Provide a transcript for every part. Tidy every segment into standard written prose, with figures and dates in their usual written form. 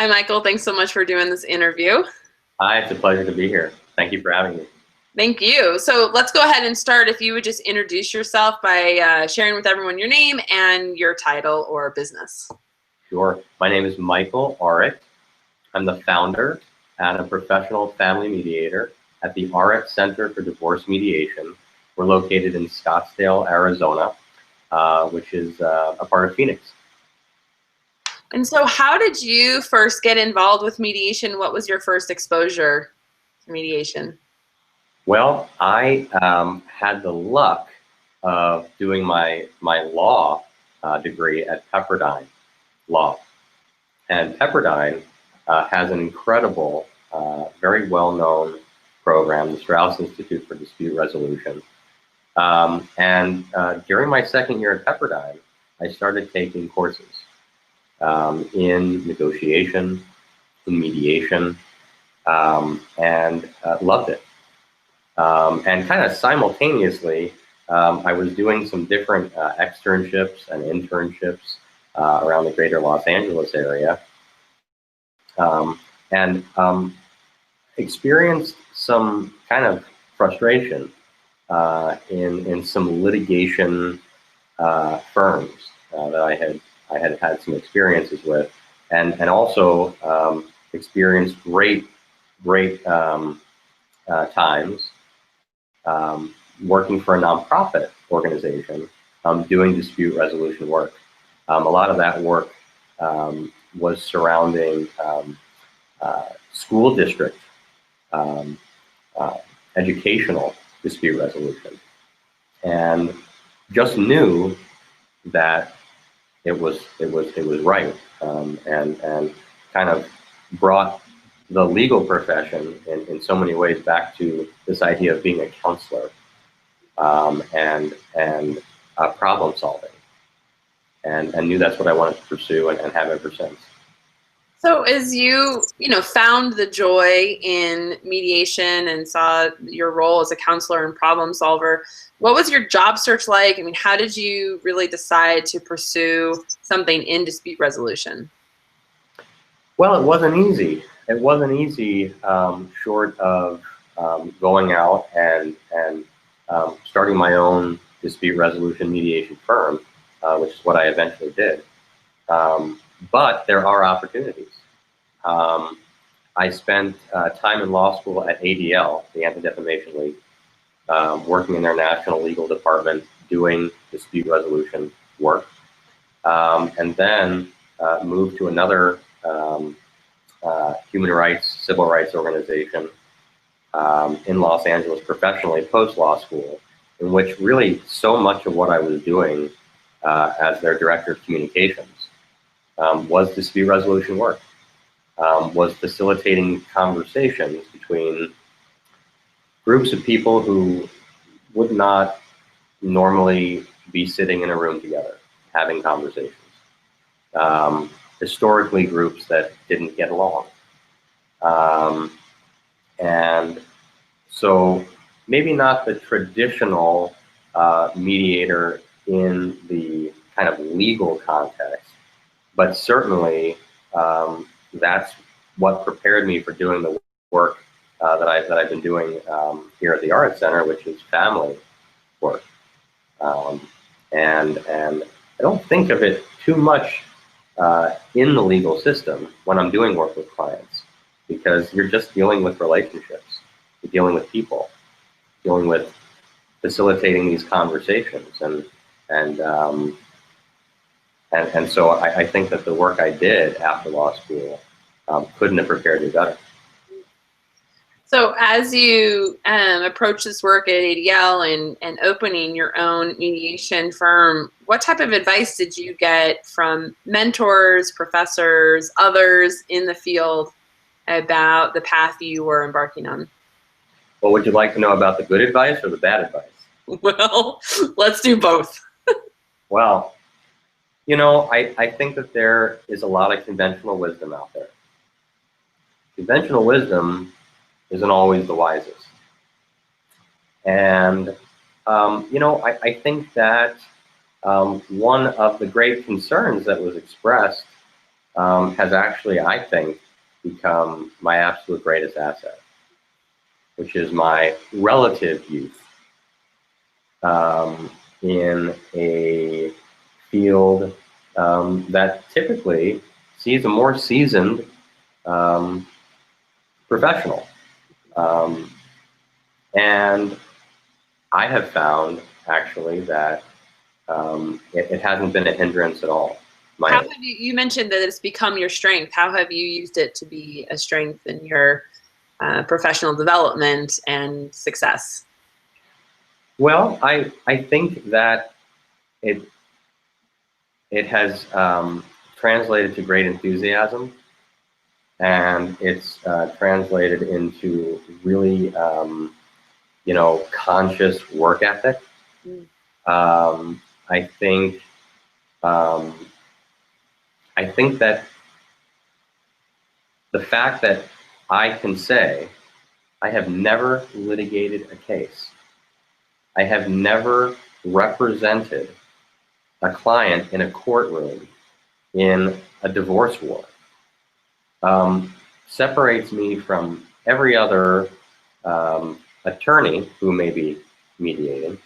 Hi, Michael. Thanks so much for doing this interview. Hi, it's a pleasure to be here. Thank you for having me. Thank you. So let's go ahead and start. If you would just introduce yourself by sharing with everyone your name and your title or business. Sure. My name is Michael Aurit. I'm the founder and a professional family mediator at the Aurit Center for Divorce Mediation. We're located in Scottsdale, Arizona, which is a part of Phoenix. And so how did you first get involved with mediation? What was your first exposure to mediation? Well, I had the luck of doing my law degree at Pepperdine Law. And Pepperdine has an incredible, very well-known program, the Strauss Institute for Dispute Resolution. During my second year at Pepperdine, I started taking courses in negotiation, in mediation, and loved it. And kind of simultaneously, I was doing some different externships and internships around the greater Los Angeles area, and experienced some kind of frustration in some litigation firms that I had some experiences with, and also experienced great times working for a nonprofit organization doing dispute resolution work. A lot of that work was surrounding school district educational dispute resolution, and just knew that it was right, and kind of brought the legal profession in so many ways back to this idea of being a counselor and problem solving, and knew that's what I wanted to pursue and have ever since. So as you found the joy in mediation and saw your role as a counselor and problem solver, what was your job search like? I mean, how did you really decide to pursue something in dispute resolution? Well, it wasn't easy. It wasn't easy, short of going out and starting my own dispute resolution mediation firm, which is what I eventually did. But there are opportunities. I spent time in law school at ADL, the Anti-Defamation League, working in their national legal department, doing dispute resolution work, and then moved to another human rights, civil rights organization in Los Angeles professionally post-law school, in which really so much of what I was doing as their director of communications was dispute resolution work, was facilitating conversations between groups of people who would not normally be sitting in a room together having conversations. Historically, groups that didn't get along. And so maybe not the traditional mediator in the kind of legal context, but certainly that's what prepared me for doing the work that I've been doing here at the Aurit Center, which is family work. And I don't think of it too much in the legal system when I'm doing work with clients, because you're just dealing with relationships, you're dealing with people, dealing with facilitating these conversations, and so I think that the work I did after law school couldn't have prepared me better. So as you approach this work at ADL and opening your own mediation firm, what type of advice did you get from mentors, professors, others in the field about the path you were embarking on? Well, would you like to know about the good advice or the bad advice? Well, let's do both. Well, you know, I think that there is a lot of conventional wisdom out there. Conventional wisdom isn't always the wisest. And, you know, I think that one of the great concerns that was expressed has actually, I think, become my absolute greatest asset, which is my relative youth in a field that typically sees a more seasoned professional. And I have found, actually, that it hasn't been a hindrance at all. How have you mentioned that it's become your strength. How have you used it to be a strength in your professional development and success? Well, I think that it has translated to great enthusiasm, and it's translated into really conscious work ethic. I think that the fact that I can say I have never litigated a case, I have never represented a client in a courtroom in a divorce war, separates me from every other attorney who may be mediating,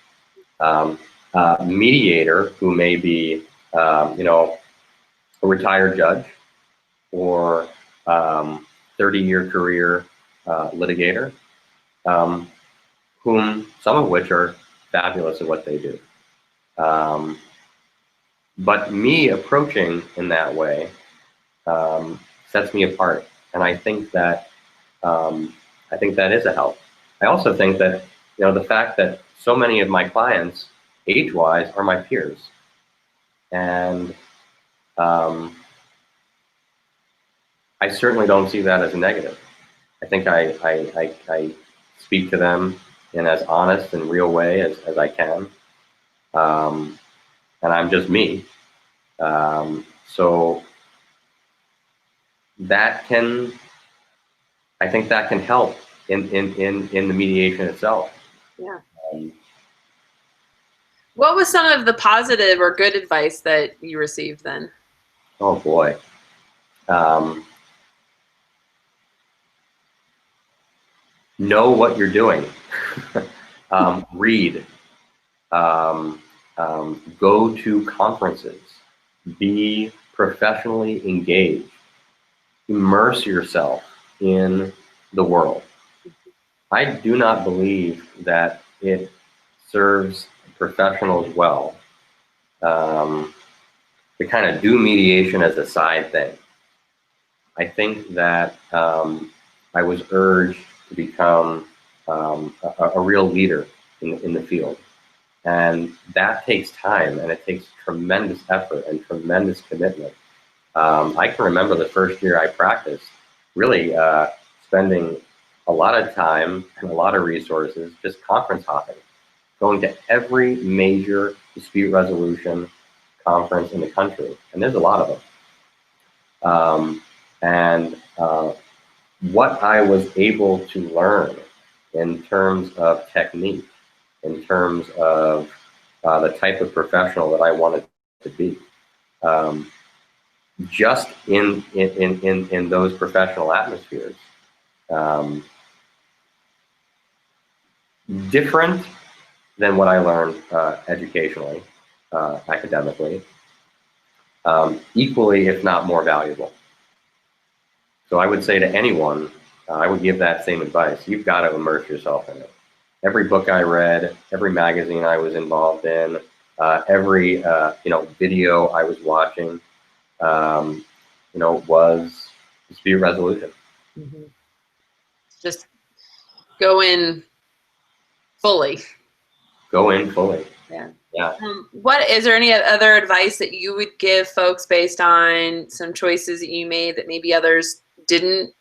mediator who may be, a retired judge or 30-year career litigator, whom some of which are fabulous at what they do. But me approaching in that way sets me apart, and I think that is a help. I also think that the fact that so many of my clients, age-wise, are my peers, and I certainly don't see that as a negative. I think I speak to them in as honest and real way as I can, and I'm just me. So I think that can help in the mediation itself. Yeah. What was some of the positive or good advice that you received then? Oh boy. Know what you're doing. Read. Go to conferences. Be professionally engaged. Immerse yourself in the world. I do not believe that it serves professionals well to kind of do mediation as a side thing. I think that I was urged to become a real leader in the field. And that takes time, and it takes tremendous effort and tremendous commitment. I can remember the first year I practiced, really spending a lot of time and a lot of resources just conference hopping, going to every major dispute resolution conference in the country, and there's a lot of them. And what I was able to learn in terms of technique, in terms of the type of professional that I wanted to be, just in those professional atmospheres, different than what I learned educationally, academically, equally, if not more valuable. So I would say to anyone, I would give that same advice. You've got to immerse yourself in it. Every book I read, every magazine I was involved in, every video I was watching, was dispute resolution. Mm-hmm. Just go in fully. Go in fully. Yeah. Yeah. What is there any other advice that you would give folks based on some choices that you made that maybe others didn't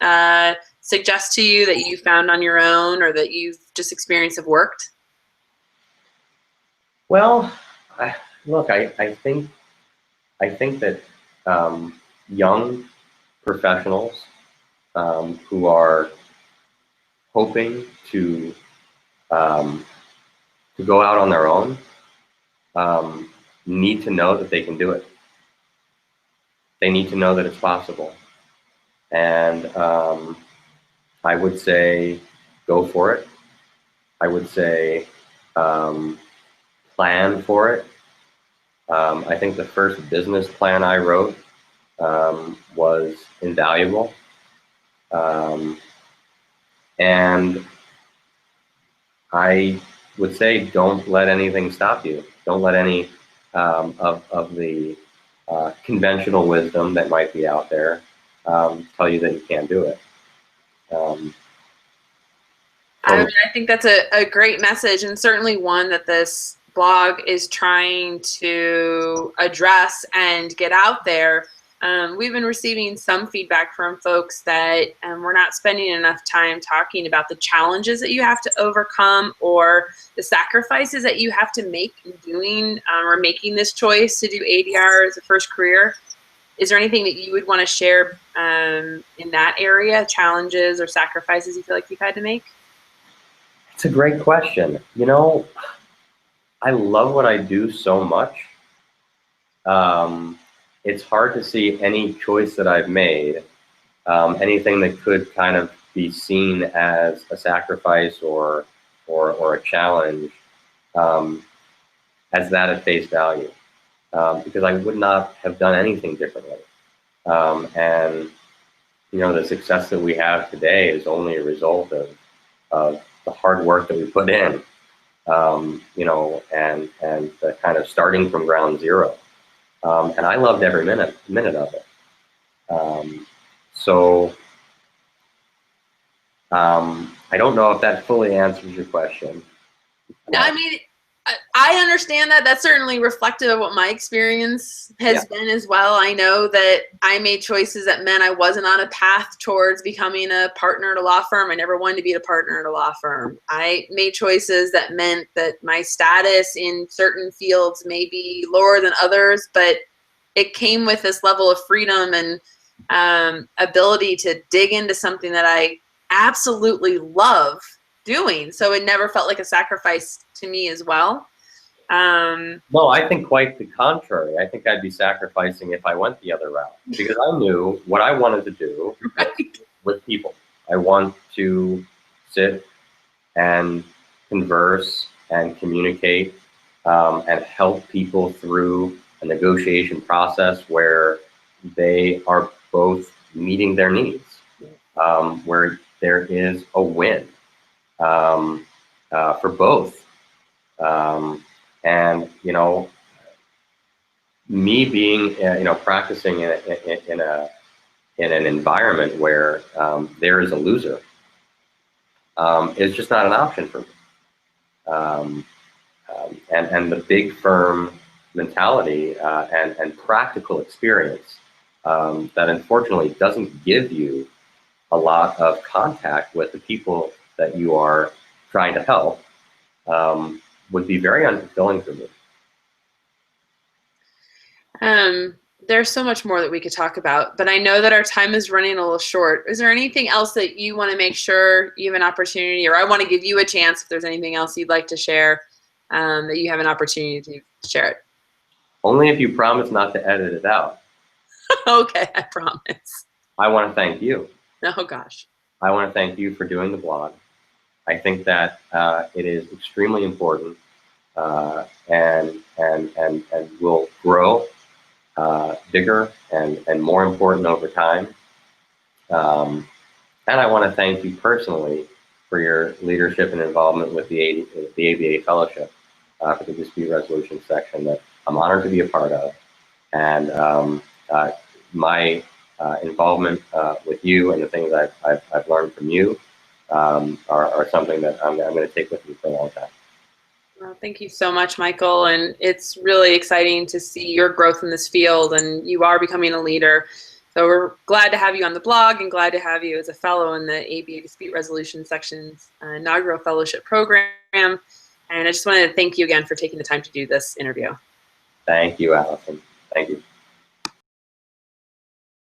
suggest to you, that you found on your own, or that you've just experienced have worked? Well, look, I think that young professionals who are hoping to go out on their own need to know that they can do it. they need to know that it's possible. And I would say go for it. I would say plan for it. I think the first business plan I wrote was invaluable. And I would say don't let anything stop you. Don't let any of the conventional wisdom that might be out there tell you that you can't do it. I think that's a great message, and certainly one that this blog is trying to address and get out there. We've been receiving some feedback from folks that we're not spending enough time talking about the challenges that you have to overcome or the sacrifices that you have to make in doing or making this choice to do ADR as a first career. Is there anything that you would want to share in that area, challenges or sacrifices you feel like you've had to make? It's a great question. You know, I love what I do so much. It's hard to see any choice that I've made, anything that could kind of be seen as a sacrifice or a challenge, as that at face value, because I would not have done anything differently. And you know, the success that we have today is only a result of the hard work that we put in, you know, and the kind of starting from ground zero. And I loved every minute of it. So I don't know if that fully answers your question. I mean, I understand that. That's certainly reflective of what my experience has been as well. I know that I made choices that meant I wasn't on a path towards becoming a partner at a law firm. I never wanted to be a partner at a law firm. I made choices that meant that my status in certain fields may be lower than others, but it came with this level of freedom and ability to dig into something that I absolutely love doing. So it never felt like a sacrifice to me as well. No, I think quite the contrary. I think I'd be sacrificing if I went the other route, because I knew what I wanted to do with people. I want to sit and converse and communicate and help people through a negotiation process where they are both meeting their needs, where there is a win for both. And you know, me being you know, practicing in an environment where there is a loser is just not an option for me. And the big firm mentality and practical experience that unfortunately doesn't give you a lot of contact with the people that you are trying to help would be very unfulfilling for me. There's so much more that we could talk about, but I know that our time is running a little short. Is there anything else that you want to make sure you have an opportunity, or I want to give you a chance if there's anything else you'd like to share, that you have an opportunity to share it? Only if you promise not to edit it out. Okay, I promise. I want to thank you. Oh gosh. I want to thank you for doing the blog. I think that it is extremely important and will grow bigger and more important over time. And I want to thank you personally for your leadership and involvement with the ABA Fellowship for the dispute resolution section that I'm honored to be a part of. And my involvement with you and the things I've learned from you are something that I'm going to take with me for a long time. Well, thank you so much, Michael. And it's really exciting to see your growth in this field, and you are becoming a leader. So we're glad to have you on the blog and glad to have you as a fellow in the ABA Dispute Resolution Section's inaugural fellowship program. And I just wanted to thank you again for taking the time to do this interview. Thank you, Allison. Thank you.